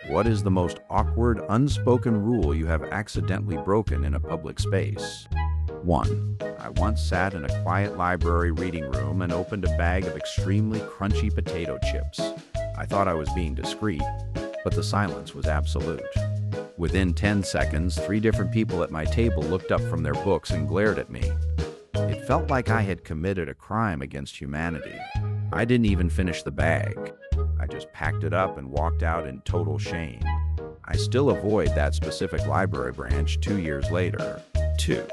What is the most awkward, unspoken rule you have accidentally broken in a public space? 1. I once sat in a quiet library reading room and opened a bag of extremely crunchy potato chips. I thought I was being discreet, but the silence was absolute. Within 10 seconds, 3 different people at my table looked up from their books and glared at me. It felt like I had committed a crime against humanity. I didn't even finish the bag. I just packed it up and walked out in total shame. I still avoid that specific library branch 2 years later. 2.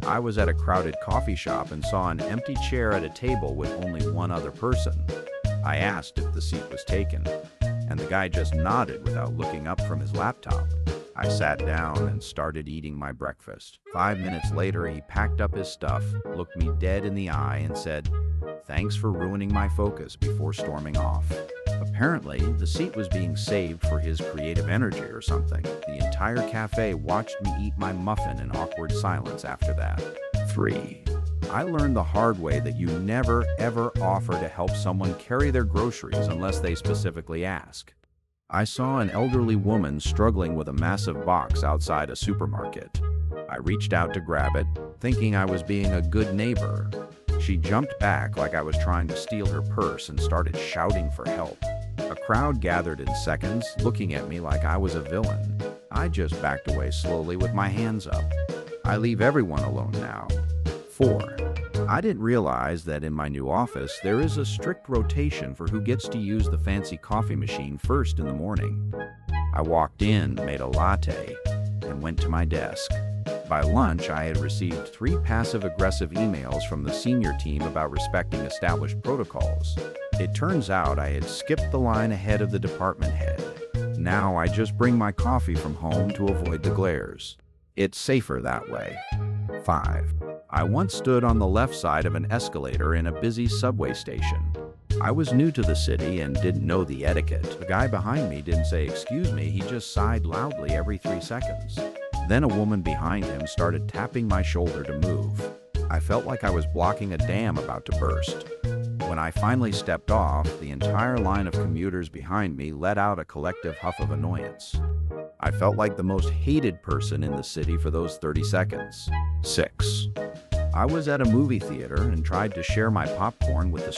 I was at a crowded coffee shop and saw an empty chair at a table with only one other person. I asked if the seat was taken, and the guy just nodded without looking up from his laptop. I sat down and started eating my breakfast. 5 minutes later, he packed up his stuff, looked me dead in the eye, and said, "Thanks for ruining my focus," before storming off. Apparently, the seat was being saved for his creative energy or something. The entire cafe watched me eat my muffin in awkward silence after that. 3. I learned the hard way that you never, ever offer to help someone carry their groceries unless they specifically ask. I saw an elderly woman struggling with a massive box outside a supermarket. I reached out to grab it, thinking I was being a good neighbor. She jumped back like I was trying to steal her purse and started shouting for help. A crowd gathered in seconds, looking at me like I was a villain. I just backed away slowly with my hands up. I leave everyone alone now. 4. I didn't realize that in my new office, there is a strict rotation for who gets to use the fancy coffee machine first in the morning. I walked in, made a latte, and went to my desk. By lunch, I had received 3 passive-aggressive emails from the senior team about respecting established protocols. It turns out I had skipped the line ahead of the department head. Now I just bring my coffee from home to avoid the glares. It's safer that way. 5. I once stood on the left side of an escalator in a busy subway station. I was new to the city and didn't know the etiquette. The guy behind me didn't say "excuse me," he just sighed loudly every 3 seconds. Then a woman behind him started tapping my shoulder to move. I felt like I was blocking a dam about to burst. When I finally stepped off, the entire line of commuters behind me let out a collective huff of annoyance. I felt like the most hated person in the city for those 30 seconds. 6. I was at a movie theater and tried to share my popcorn with the